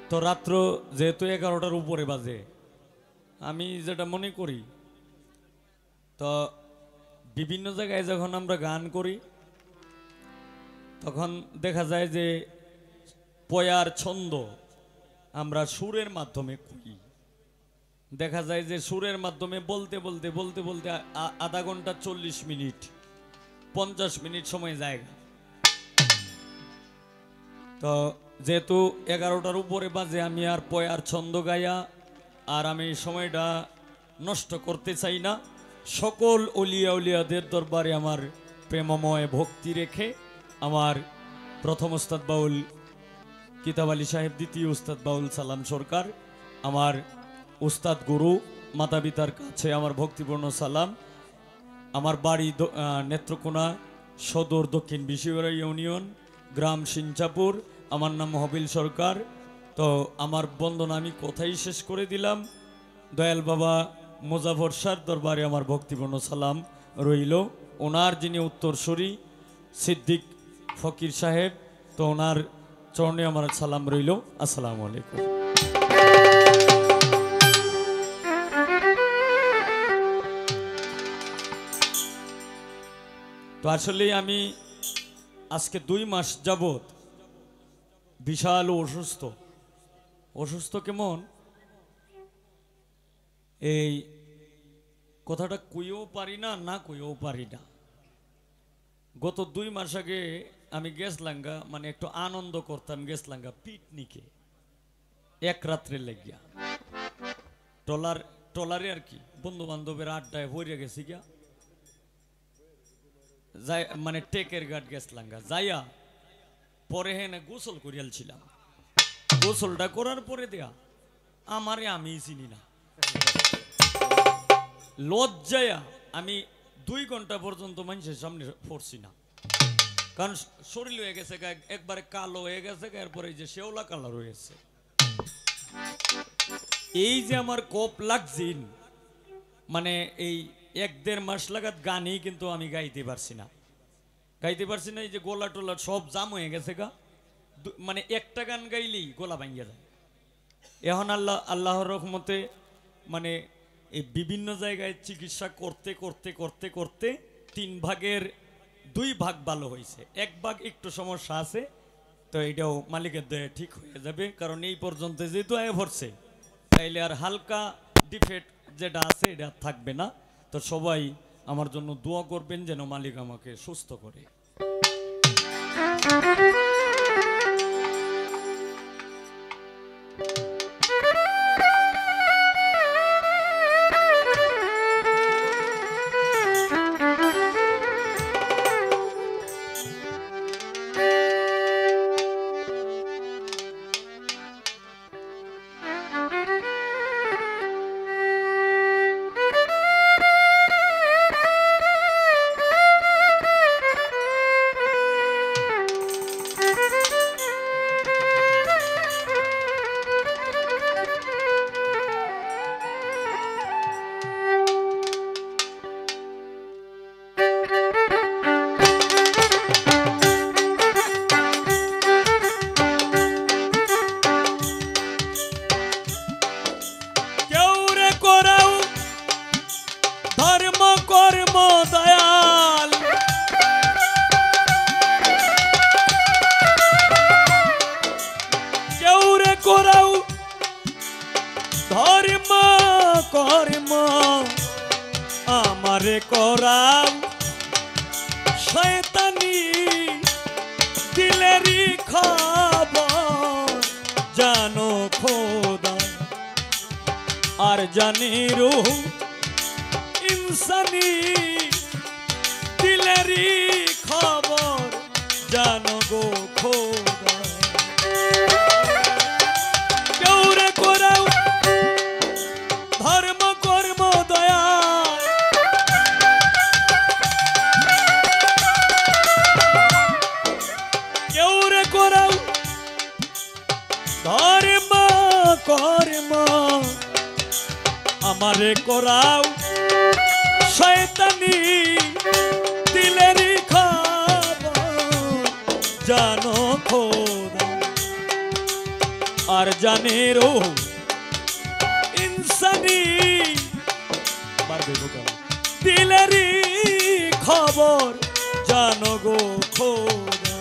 তো রাত্র যেহেতু 11টার উপরে বাজে, আমি যেটা মনে করি, তো বিভিন্ন জায়গায় যখন আমরা গান করি তখন দেখা যায় যে পয়ার ছন্দ আমরা সুরের মাধ্যমে করি। দেখা যায় যে সুরের মাধ্যমে বলতে বলতে বলতে বলতে আধা ঘন্টা 40 মিনিট 50 মিনিট সময় যায়। তো যেহেতু 11টার উপরে বাজে, আমি আর পয়ার ছন্দ গাইয়া আর আমি সময়টা নষ্ট করতে চাই না। সকল অলিয়া উলিয়াদের দরবারে আমার প্রেমময় ভক্তি রেখে আমার প্রথম উস্তাদ বাউল কিতাব আলী সাহেব, দ্বিতীয় উস্তাদ বাউল সালাম সরকার, আমার উস্তাদ গুরু মাতা পিতার কাছে আমার ভক্তিপূর্ণ সালাম। আমার বাড়ি নেত্রকোনা সদর দক্ষিণ বিশিগড়া ইউনিয়ন, গ্রাম সিঞ্চাপুর। আমার নাম হবিল সরকার। তো আমার বন্দনা আমি কোথায় শেষ করে দিলাম। দয়াল বাবা মুজাফর শাহর দরবারে আমার ভক্তিপূর্ণ সালাম রইল। ওনার যিনি উত্তরসূরি সিদ্দিক ফকির সাহেব, তো ওনার চরণে আমার সালাম রইল। আসসালামু আলাইকুম। তো আসলে আমি আজকে 2 মাস যাবত বিশাল অসুস্থ। কেমন এই কথাটা কইও পারি না, না কইও পারি না। গত 2 মাস আগে আমি গেছলাঙ্গা, মানে একটু আনন্দ করতাম, গেছলাঙ্গা পিকনিকে 1 রাত্রে লাগিয়া টলারে আর কি বন্ধু বান্ধবের আড্ডায় ভরে গেছি গিয়া, যাই মানে টেকের ঘাট গেছলাঙ্গা যাইয়া পরে হেনে গোসল করিয়ালছিলাম। গোসলটা করার পরে দেয়া আমারে আমি চিনি না, লজ্জায়া আমি 2 ঘন্টা পর্যন্ত মানুষের সামনে পড়ছি না, কারণ শরীর হয়ে গেছে একবারে কালো হয়ে গেছে, এরপরে যে শেওলা কালার হয়েছে। এই যে আমার কোপ লাগছিল, মানে এই 1-1.5 মাস লাগাত গানই কিন্তু আমি গাইতে পারছি না। এই যে গোলা টোলা সব জাম হয়ে গেছে গা, মানে একটা গান গাইলেই গোলা ভাঙ্গিয়া যায়। এখন আল্লাহর রহমতে মানে এই বিভিন্ন জায়গায় চিকিৎসা করতে করতে করতে করতে 3 ভাগের 2 ভাগ ভালো হয়েছে, 1 ভাগ একটু সমস্যা আছে। তো এটাও মালিকের দয়ে ঠিক হয়ে যাবে, কারণ এই পর্যন্ত যেহেতু আয় ভরছে, তাইলে আর হালকা ডিফেক্ট যেটা আছে এটা থাকবে না। তো সবাই আমার জন্য দোয়া করবেন যেন মালিক আমাকে সুস্থ করে। আমারে করাও শয়তানি দিলেরই খবর জানো খোদা, আর জানি রূহ ইনসানি দিলেরই খবর জানো গো খোদা। কেউরে করাও ধর্ম কর্ম দয়া, কেউরে করাও ধর্ম কর্ম, আমারে করাও শয়তানি দিলেরই খবর জানো খোদা, আর জানে রো ইনসানি দিলেরই খবর জানো গো খোদা।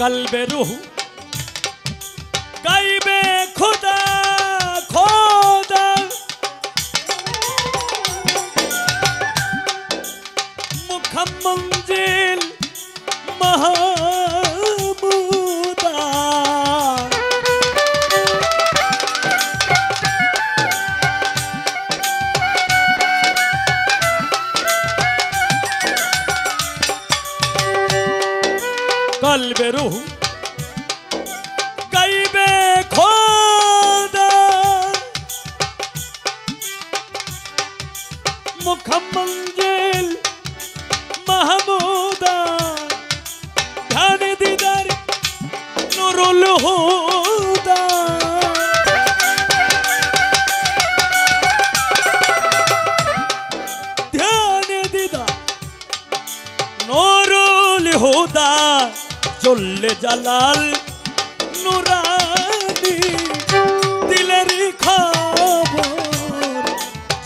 कल्बे रूह गाइबे खुदा खुदा मुखम मंजिल महमूदा कल्बे रूह गाइबे खुदा मुखम मंजिल महमूदा ध्यान दीदार नूरुल हुदा ध्यान दीदार नूरुल हुदा চললে জালাল নুরানি দিলেরই খবর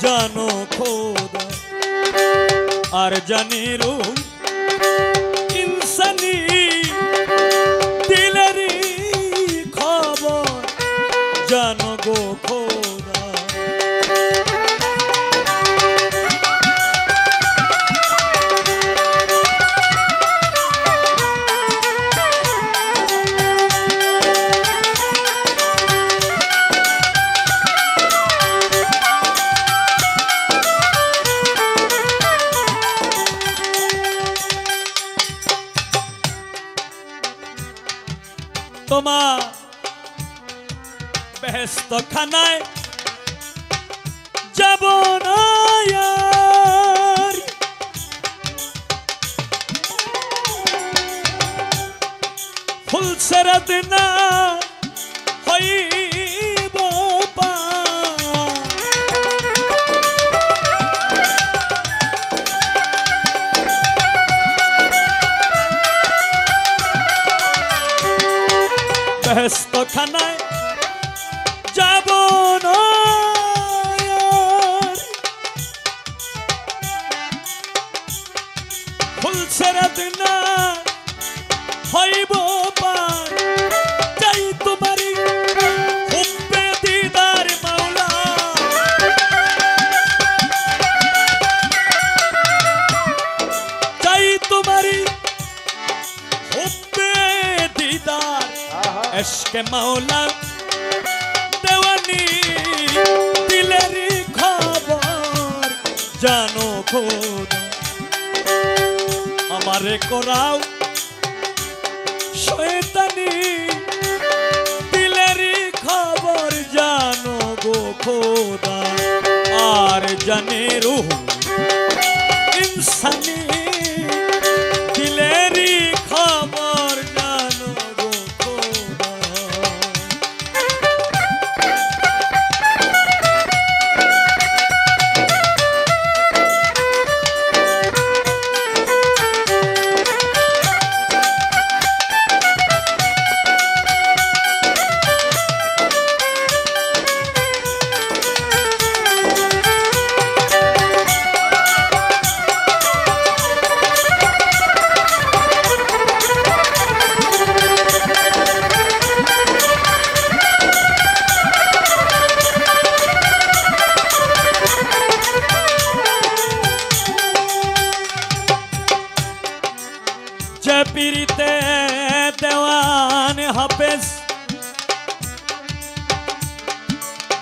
জানো খোদা আর জানি রো ইনসানি দিলেরই খবর জানো গো খোদা। তোমার বেহেশত খানায় যাব না আর ফুলসরাত না হইব বেহেশত খানায় যাব না ফুলসরাত না হইব পার চাই তোমারি হুব্বে দিদার মাওলা চাই তোমারি হুব্বে দিদার इश्क़ मौला देवानी दिलेरी खबर जानो खुदा हमारे कोराव शैतानी दिलेरी खबर जानो गो खुदा आर जाने रूह इंसानी दिलेरी खबर जानो गो पीरिते देवान हाफिज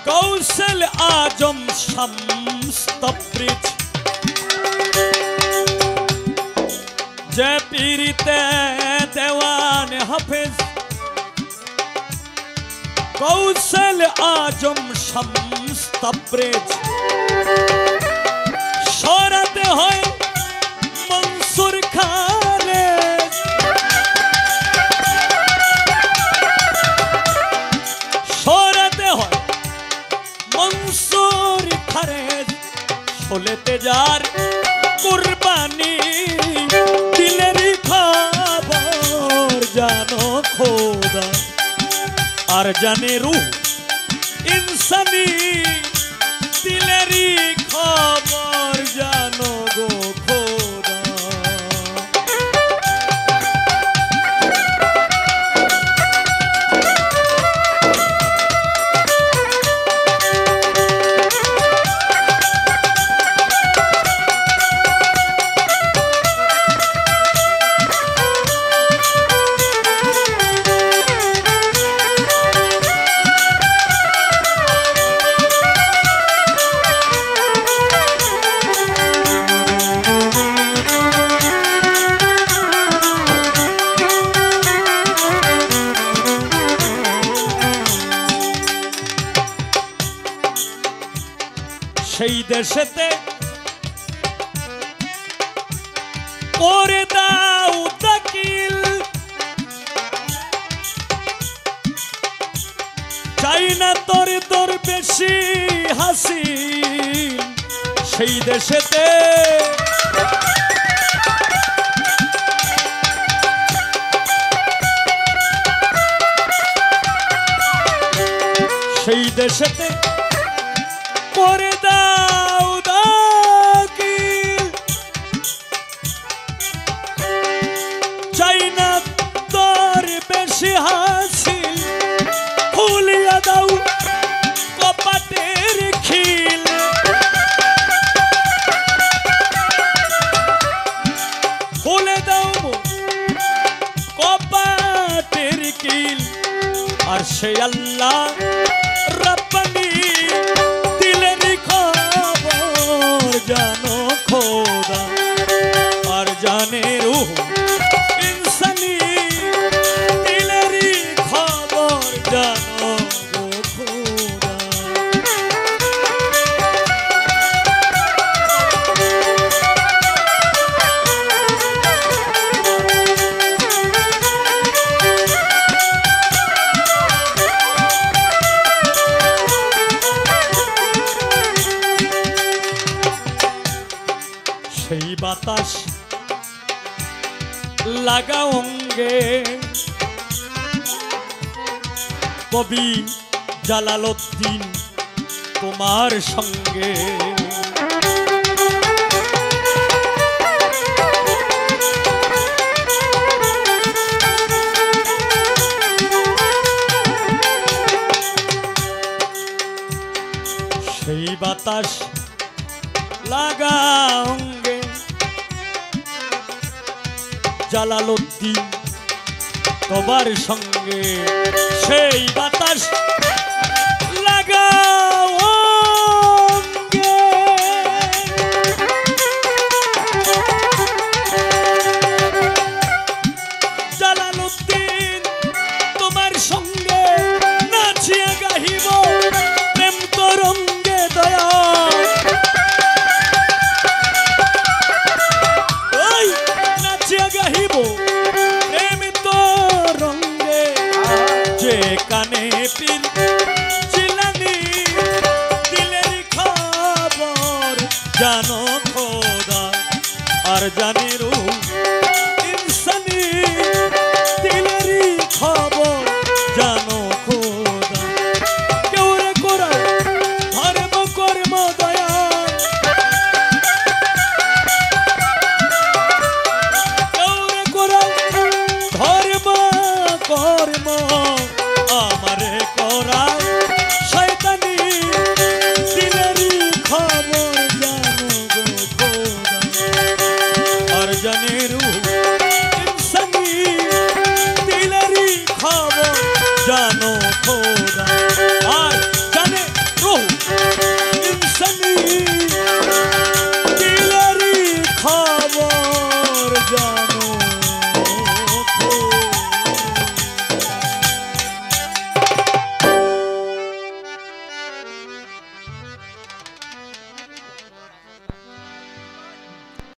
कौशल आजम शम्स तब्रिज जय पीरिते देवान हाफिज কৌশল আজম শামস তাবরেজ সরাতে হয় মনসুর খালেদ সরাতে হয় মনসুর খালেদ ষোলেতে যার কুরবানি দিলেরই খবর জানো খোদা আর জানে রূহ ইনসানি দিলেরই খবর জানো গো খোদা। সেই দেশেতে করে দাও দাকিল চাই না তোর তোর বেশি হাসিল সেই দেশেতে সেই দেশেতে করে দাও দাকিল চাই না তোর বেশি হাসিল খুলিয়া দাও কপাটের খিল খুলে দাও কপাটের কিল আর সে আল্লাহ রব্বানি জানো খোদা আর জানে রূহ ইনসানি দিলেরই খবর জানো গো খোদা। সেই বাতাস লাগা অঙ্গে কবি জালালউদ্দিন তোমার সঙ্গে সেই বাতাস লাগা অঙ্গে জালালউদ্দিন তোমার সঙ্গে সেই বাতাস লাগা অঙ্গে জালালউদ্দিন তোমার সঙ্গে নাচিয়া গাহিব প্রেম তরঙ্গে দয়া গাহিব প্রেম তরঙ্গে যে কানে পীর জিলানী দিলের খবর জানো খোদা আর জানে রূহ ইনসানি দিলেরই খবর জানো খোদা। কেউ রে করা ধর্ম কর্ম দয়া কর্ম আমারে করা শয়তানি দিলেরই খবর জানো গো খোদা আর জানে রূহ ইনসানি দিলেরই খবর জানো খোদা আর